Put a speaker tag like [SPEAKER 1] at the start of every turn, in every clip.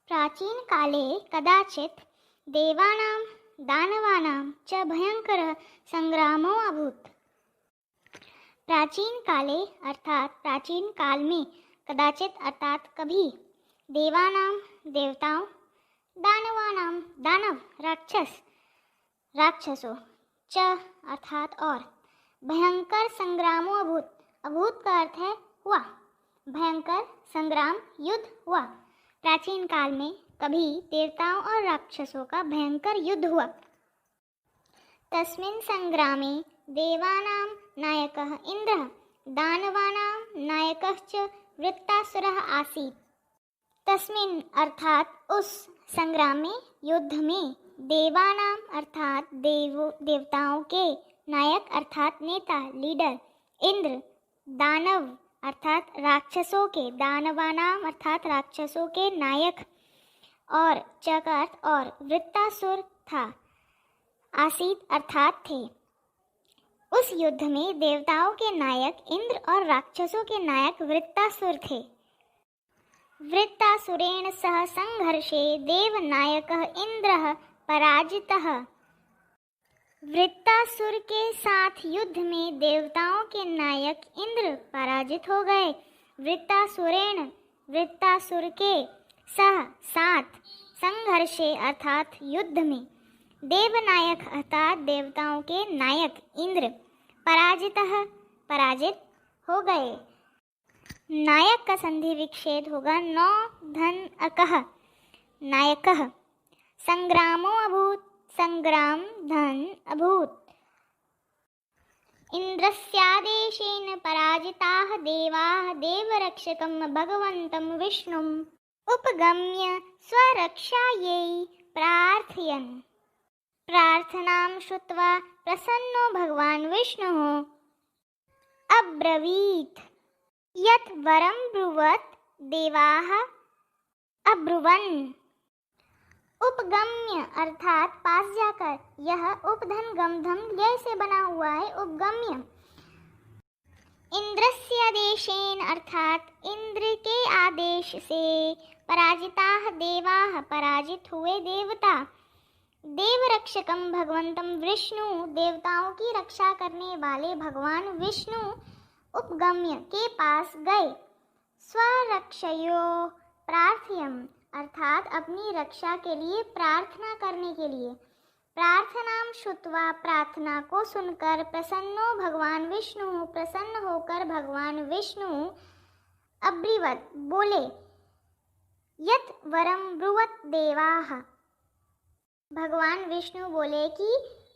[SPEAKER 1] प्राचीनकाले कदाचित् देवानां दानवानां च भयंकर संग्रामो अभूत्। प्राचीन काले अर्थात प्राचीन काल में, कदाचित अर्थात कभी, देवानां देवताओं, दानवानां दानव राक्षसों, च अर्थात और, भयंकर संग्रामो अभूत, अभूत का अर्थ है हुआ, भयंकर संग्राम युद्ध हुआ। प्राचीन काल में कभी देवताओं और राक्षसों का भयंकर युद्ध हुआ। तस्मिन् संग्रामे देवानां नायकः इंद्रः दानवानां नायकः च वृत्तासुरः आसीत्। तस्मिन् अर्थात उस संग्राम में, युद्ध में, देवानां अर्थात देवताओं के, नायक अर्थात नेता लीडर, इंद्र, दानव अर्थात राक्षसों के, दानवानां अर्थात राक्षसों के नायक, और च का अर्थ और, वृत्तासुर था, आसीत अर्थात थे। उस युद्ध में देवताओं के नायक इंद्र और राक्षसों के नायक वृत्तासुर थे। वृत्तासुरेण सह संघर्षे देवनायकः इंद्रः पराजितः। वृत्तासुर के साथ युद्ध में देवताओं के नायक इंद्र पराजित हो गए। वृत्तासुरेण वृत्तासुर के सह साथ, संघर्षे अर्थात युद्ध में, देवनायक अर्थात देवताओं के नायक इंद्र पराजितः पराजित हो गए। नायक का संधि विच्छेद होगा नौ धन अकः, नायकः। संग्रामो अभूत, संग्राम धन अभूत। इंद्रस्यादेशेन पराजिताः देवाः देवरक्षकं भगवन्तं विष्णुम् उपगम्य स्वरक्षायै प्रार्थयन्। प्रार्थनां श्रुत्वा प्रसन्नो भगवान् विष्णुः अब्रवीत् यत् वरं ब्रुवत् देवाः अब्रुवन्। उपगम्य अर्थात पास जाकर, यह उपधन गमधम लय से बना हुआ है, उपगम्य। इंद्रस्य आदेशेन अर्थात इंद्र के आदेश से, पराजिताः देवाः पराजित हुए देवता, देवरक्षकम भगवंतम विष्णु देवताओं की रक्षा करने वाले भगवान विष्णु उपगम्य के पास गए। स्वरक्षयो प्रार्थयम अर्थात अपनी रक्षा के लिए प्रार्थना करने के लिए। प्रार्थनाम श्रुत्वा प्रार्थना को सुनकर, प्रसन्नो भगवान विष्णु प्रसन्न होकर भगवान विष्णु अब्रीवत बोले, यत् वरम ब्रुवत देवाः भगवान विष्णु बोले कि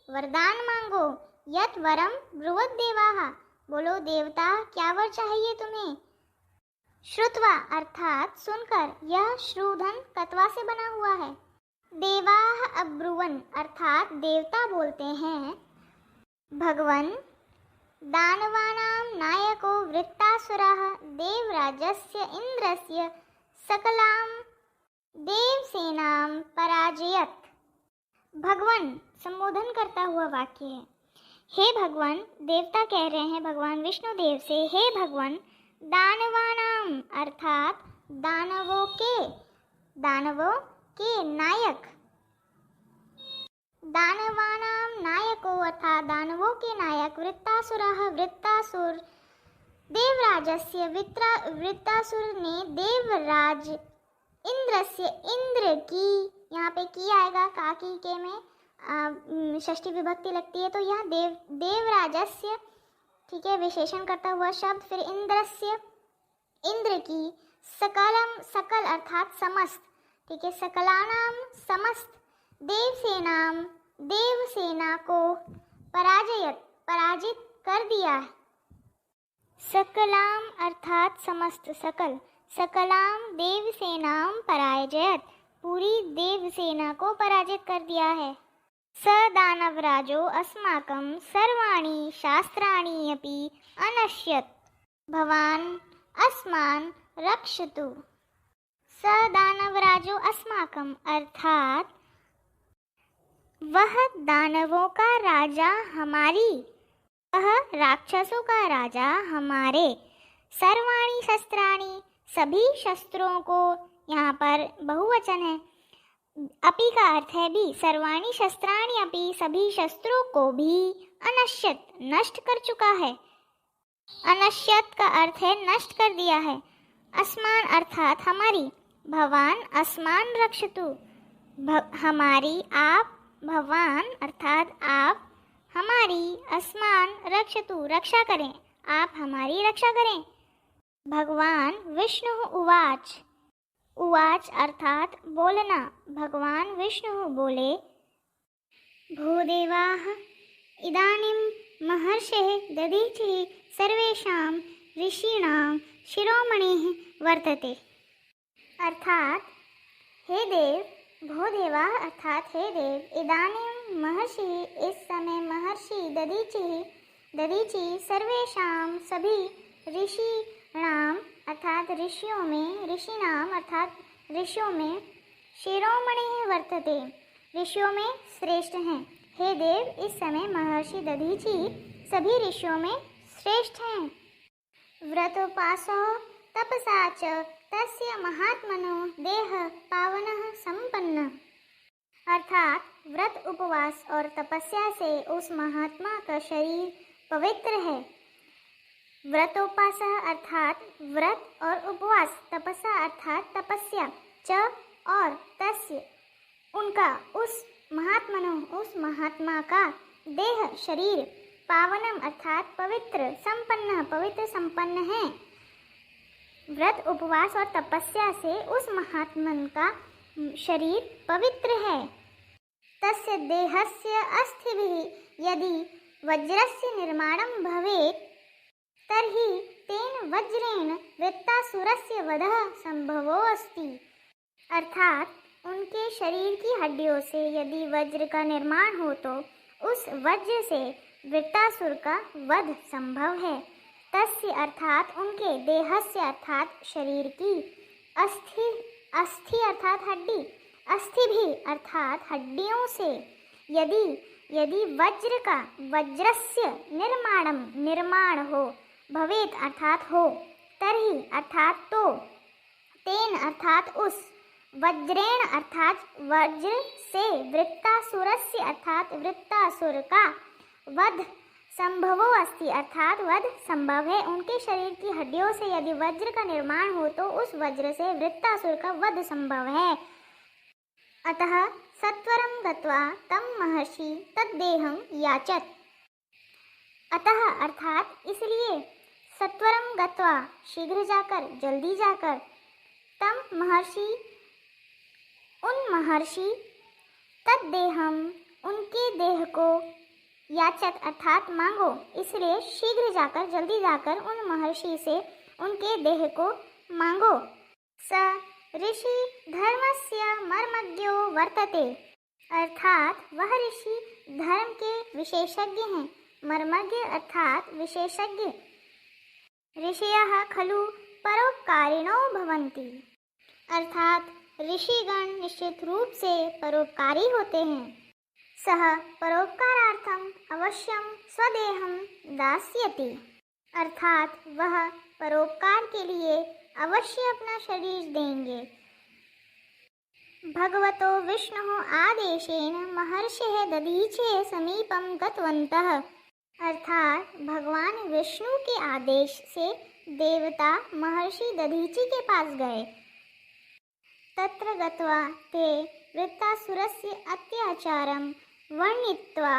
[SPEAKER 1] वरदान मांगो। यत् वरम ब्रुवत देवाः बोलो देवता क्या वर चाहिए तुम्हें। श्रुत्वा अर्थात सुनकर, यह श्रुधन कत्वा से बना हुआ है। देवाः अब्रुवन अर्थात देवता बोलते हैं, भगवन दानवानां नायको वृत्तासुरः देवराजस्य इंद्रस्य सकलां देवसेनां पराजयत। भगवान संबोधन करता हुआ वाक्य है। हे भगवान, देवता कह रहे हैं भगवान विष्णु देव से, हे भगवान दानवानाम अर्थात दानवों के नायक, दानवानाम नायको अर्थात दानवों के नायक, वृत्तासुरः वृत्तासुर, देवराजस्य वृत्तासुर ने देवराज, इंद्रस्य इंद्र की, यहाँ पे की आएगा काकी के में षष्ठी विभक्ति लगती है, तो यहाँ देवराजस्य, ठीक है, विशेषण करता हुआ शब्द, फिर इंद्रस्य इंद्र की, सकलम सकल अर्थात समस्त, ठीक है, सकलानाम समस्त, देवसेनाम देवसेना को, पराजित कर दिया। सकलाम अर्थात समस्त सकल, सकलाम देवसेनाम पराजयत पूरी देवसेना को पराजित कर दिया है। स दानवराजो अस्माकं सर्वाणि शास्त्राणि अपि अनश्यत् भवान अस्मान् रक्षतु। स दानवराजो अस्माकं अर्थात वह दानवों का राजा हमारी, वह राक्षसों का राजा हमारे, सर्वाणि शस्त्राणि सभी शस्त्रों को, यहाँ पर बहुवचन है। अपि का अर्थ है भी। सर्वाणि शस्त्राणि अपि, सभी शस्त्रों को भी। अनश्यत, नष्ट कर चुका है। अनश्यत का अर्थ है नष्ट कर दिया है। अस्मान अर्थात हमारी। भवान अस्मान रक्षतु, हमारी आप। भवान अर्थात आप हमारी। अस्मान रक्षतु, रक्षा करें। आप हमारी रक्षा करें। भगवान विष्णु उवाच, उवाच अर्थात बोलना। भगवान विष्णु बोले, भूदेवाः इदानीं महर्षेः दधीचिः सर्वेषां ऋषीणां शिरोमणिः वर्तते। अर्थात हे देव, भूदेवा अर्थात हे देव, इदानीं महर्षि इस समय महर्षि दधीचि सर्वेषां सभी ऋषीणाम अर्थात ऋषियों में, ऋषिणाम अर्थात ऋषियों में, शिरोमणि वर्तते ऋषियों में श्रेष्ठ हैं। हे देव, इस समय महर्षि दधीचि सभी ऋषियों में श्रेष्ठ हैं। व्रतोपासो तपसा च तस्य महात्मनो देह पावनः संपन्न। अर्थात व्रत, उपवास और तपस्या से उस महात्मा का शरीर पवित्र है। व्रतोपासः अर्थात व्रत और उपवास, तपस्या अर्थात तपस्या, च और तस्य उनका, उस महात्मनो उस महात्मा का, देह शरीर, पावनम अर्थात पवित्र, संपन्न पवित्र संपन्न है। व्रत, उपवास और तपस्या से उस महात्मन का शरीर पवित्र है। तस्य देहस्य अस्थिभिः यदि वज्रस्य निर्माणं भवेत् तर्हि तेन वज्रेण वृत्तासुरस्य वधः संभवो अस्ति। अर्थात उनके शरीर की हड्डियों से यदि वज्र का निर्माण हो तो उस वज्र से वृत्तासुर का वध संभव है। तस्य अर्थात उनके, देहस्य अर्थात शरीर की, अस्थि अस्थि अर्थात हड्डी, अस्थि भी अर्थात हड्डियों से यदि वज्र का, वज्रस्य निर्माणम निर्माण हो, भवेत अर्थात हो, तरहि अर्थात तो, तेन अर्थात उस, वज्रेण अर्थात वज्र से, वृत्तासुरस्य अर्थात वृत्तासुर का, वध संभवो अस्ति अर्थात वध संभव है। उनके शरीर की हड्डियों से यदि वज्र का निर्माण हो तो उस वज्र से वृत्तासुर का वध संभव है। अतः सत्वरं गत्वा तं महर्षि तद्देहं याचत। अतः अर्थात इसलिए, सत्वरं गत्वा शीघ्र जाकर, जल्दी जाकर, तम महर्षि उन महर्षि, तद्देहम उनके देह को, याचत अर्थात मांगो, इसलिए शीघ्र जाकर, जल्दी जाकर उन महर्षि से उनके देह को मांगो। स ऋषि धर्मस्य मर्मज्ञो वर्तते। अर्थात वह ऋषि धर्म के विशेषज्ञ हैं। मर्मज्ञ अर्थात विशेषज्ञ। ऋषयः खलु परोपकारिणो भवन्ति। अर्थात ऋषिगण निश्चित रूप से परोपकारी होते हैं। सह परोपकारार्थम अवश्यम स्वदेहम दास्यति। अर्थात वह परोपकार के लिए अवश्य अपना शरीर देंगे। भगवतो विष्णु आदेशेन महर्षिः दधीचे समीपम गतवन्तः। अर्थात भगवान विष्णु के आदेश से देवता महर्षि दधीची के पास गए। तत्र गत्वा ते वृत्तासुरस्य अत्याचारं वर्णित्वा।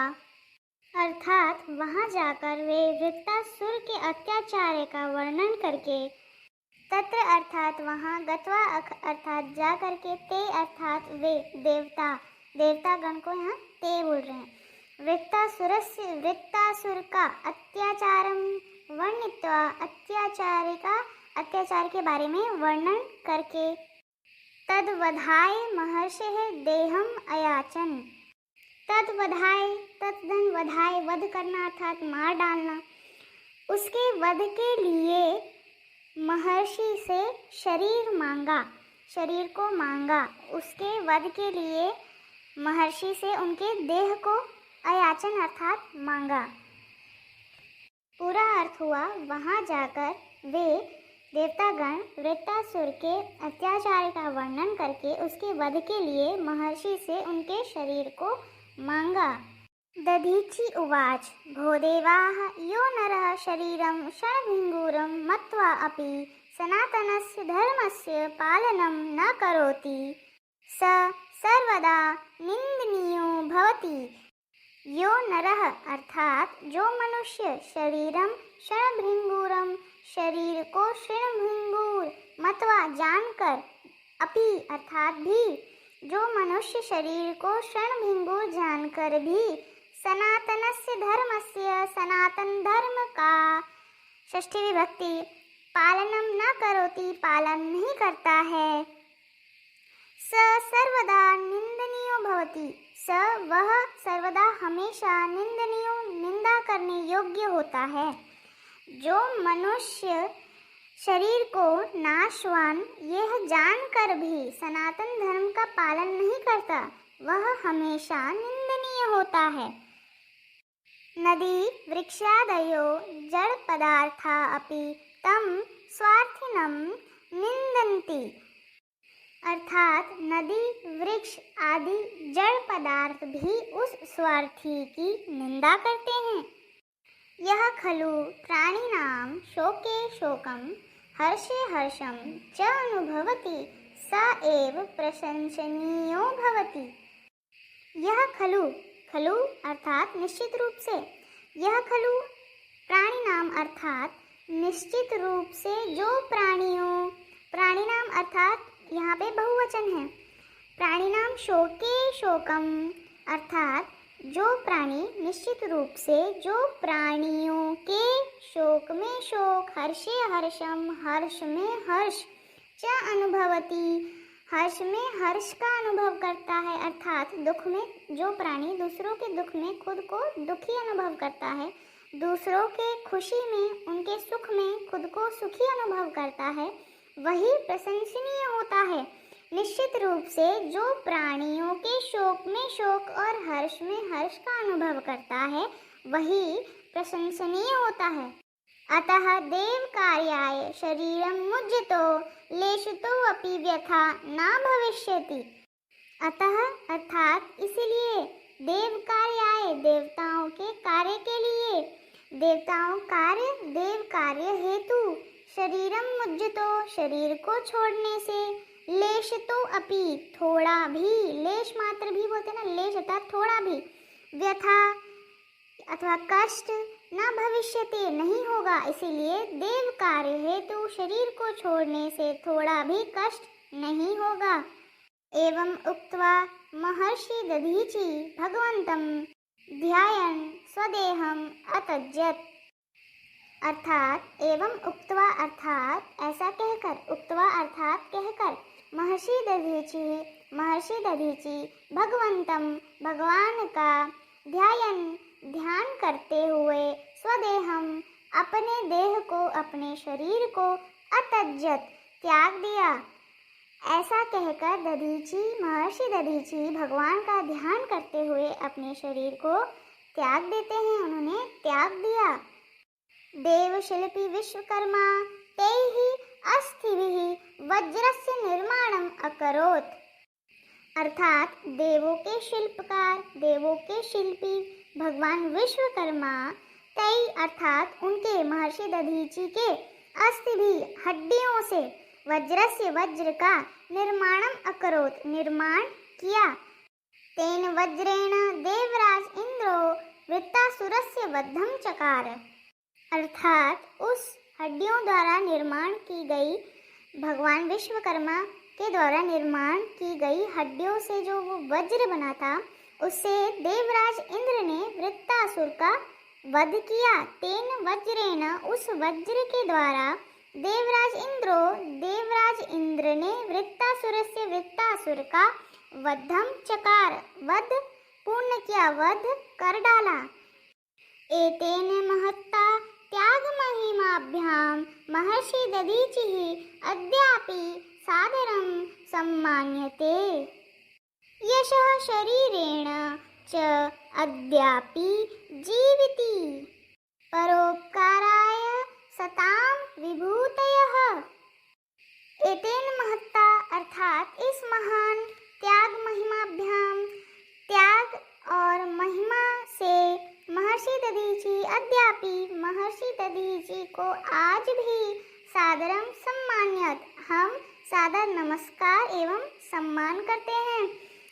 [SPEAKER 1] अर्थात वहाँ जाकर वे वृत्तासुर के अत्याचार का वर्णन करके, तत्र अर्थात वहाँ, गत्वा अर्थात जा करके, ते अर्थात वे देवता, देवतागण को यहाँ ते बोल रहे हैं। वृत्तासुरस्य वृत्तासुर का अत्याचारम वर्णित्वा, अत्याचार के बारे में वर्णन करके, तद्वधाय महर्षिः देहम अयाचन। तद्वधाय, तद्धन वधाय, वध करना अर्थात मार डालना, उसके वध के लिए महर्षि से शरीर मांगा, शरीर को मांगा। उसके वध के लिए महर्षि से उनके देह को अयाचन अर्थात मांगा। पूरा अर्थ हुआ, वहाँ जाकर वे देवतागण वृत्तासुर के अत्याचार का वर्णन करके उसके वध के लिए महर्षि से उनके शरीर को मांगा। दधीचि उवाच भोदेवाः यो नरः शरीरं क्षणभङ्गुरं मत्वा अपि सनातनस्य धर्मस्य पालनं न करोति स सर्वदा निंदनीयो भवति। यो नरः अर्थात जो मनुष्य शरीरम क्षणभङ्गुरम शरीर को क्षणभङ्गुर मत्वा जानकर अपि अर्थात भी जो मनुष्य शरीर को क्षणभङ्गुर जानकर भी सनातनस्य धर्मस्य सनातन धर्म का षष्ठी विभक्ति पालनम न करोति पालन नहीं करता है स सर्वदा निंदनीयो भवति स वह सर्वदा हमेशा निंदनीयो निंदा करने योग्य होता है। जो मनुष्य शरीर को नाशवान यह जानकर भी सनातन धर्म का पालन नहीं करता वह हमेशा निंदनीय होता है। नदी वृक्षादयो जड़ पदार्था अपि तम स्वार्थिनं निंदन्ति अर्थात नदी वृक्ष आदि जड़ पदार्थ भी उस स्वार्थी की निंदा करते हैं। यह खलु प्राणिनां शोके शोकं हर्षे हर्षं च अनुभवति स एव प्रशंसनीयो भवति। यह खलु खलु अर्थात निश्चित रूप से यह खलु प्राणिनाम अर्थात निश्चित रूप से जो प्राणियों प्राणिनाम अर्थात यहाँ पे बहुवचन है। प्राणिनाम शोके शोकम अर्थात जो प्राणी निश्चित रूप से जो प्राणियों के शोक में शोक हर्षे हर्षम हर्ष में हर्ष च अनुभवती हर्ष में हर्ष का अनुभव करता है अर्थात दुख में जो प्राणी दूसरों के दुख में खुद को दुखी अनुभव करता है दूसरों के खुशी में उनके सुख में खुद को सुखी अनुभव करता है वही प्रशंसनीय होता है। निश्चित रूप से जो प्राणियों के शोक में शोक और हर्ष में हर्ष का अनुभव करता है वही प्रशंसनीय होता है। अतः देव कार्याय शरीरं मुज्यतो लेशतो अपि व्यथा न भविष्यति। अतः अर्थात इसलिए देव कार्याय देवताओं के कार्य के लिए देवताओं कार्य देव कार्य हेतु शरीरम मुज्यतो शरीर को छोड़ने से लेशतो अपि थोड़ा भी लेश मात्र भी बोलते ना लेश अर्थात थोड़ा भी व्यथा अथवा कष्ट न भविष्यति नहीं होगा इसीलिए देव कार्य हेतु शरीर को छोड़ने से थोड़ा भी कष्ट नहीं होगा। एवं उक्त्वा महर्षि दधीचि भगवन्तं ध्यायन् स्वदेहम् अत्यजत् अर्थात एवं उक्त्वा अर्थात ऐसा कहकर उक्त्वा अर्थात कहकर महर्षि दधीचि भगवन्तं भगवान का ध्यायन् ध्यान करते हुए स्वदेहम अपने देह को अपने शरीर को अत्यजत त्याग दिया। ऐसा कहकर दधीचि महर्षि दधीचि भगवान का ध्यान करते हुए अपने शरीर को त्याग देते हैं उन्होंने त्याग दिया। देवशिल्पी विश्वकर्मा तैहि अस्थिभिः वज्रस्य निर्माणम् अकरोत् अर्थात देवों के शिल्पकार देवों के शिल्पी भगवान विश्वकर्मा तई अर्थात उनके महर्षि दधीचि के अस्थि भी हड्डियों से वज्रस्य वज्र का निर्माणम अकरोत निर्माण किया। तेन वज्रेण देवराज इंद्रो वृत्तासुरस्य वधम चकार अर्थात उस हड्डियों द्वारा निर्माण की गई भगवान विश्वकर्मा के द्वारा निर्माण की गई हड्डियों से जो वो वज्र बना था उससे देवराज इंद्र ने वृत्तासुर का वध किया। तेन वज्रेण उस वज्र के द्वारा देवराज इंद्र ने वृत्तासुर का वधम चकार वध पूर्ण किया वध कर डाला। एतेन महत्ता त्याग महिमाभ्याम महर्षि दधीचिः अद्यापि सादरं सम्मान्यते। यशः शरीरेण च अद्यापि जीविति परोपकाराय सताम विभूतयः। एतेन महत्ता अर्थात इस महान त्याग महिमाभ्याम, त्याग और महिमा से महर्षि दधीचि अद्यापि महर्षि दधीचि को आज भी सादरम सम्मान्यत, हम सादर नमस्कार एवं सम्मान करते हैं।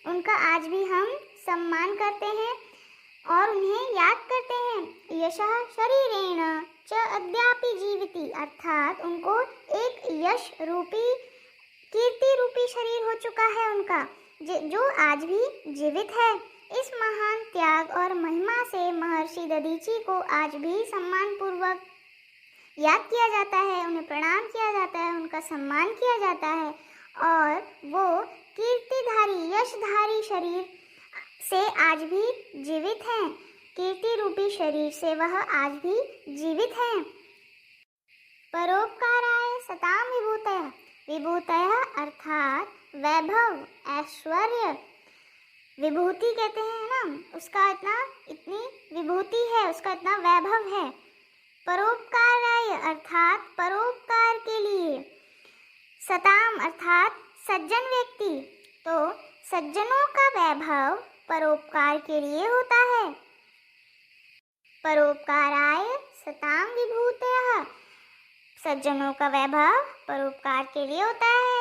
[SPEAKER 1] उनका आज भी हम सम्मान करते हैं और उन्हें याद करते हैं। यशः शरीरेण च अद्यापि जीविति, अर्थात उनको एक यश रूपी, कीर्ति रूपी शरीर हो चुका है उनका, जो आज भी जीवित है। इस महान त्याग और महिमा से महर्षि दधीचि को आज भी सम्मान पूर्वक याद किया जाता है, उन्हें प्रणाम किया जाता है, उनका सम्मान किया जाता है और वो कीर्तिधारी, यशधारी शरीर से आज भी जीवित हैं। कीर्ति रूपी शरीर से वह आज भी जीवित हैं। परोपकाराय सताम विभूतयः। विभूतयः अर्थात वैभव, ऐश्वर्य, विभूति कहते हैं ना, उसका इतनी विभूति है, उसका इतना वैभव है। परोपकाराय अर्थात परोपकार के लिए। सताम अर्थात सज्जन व्यक्ति, तो सज्जनों का वैभव परोपकार के लिए होता है। परोपकाराय सताम विभूतयः, सज्जनों का वैभव परोपकार के लिए होता है।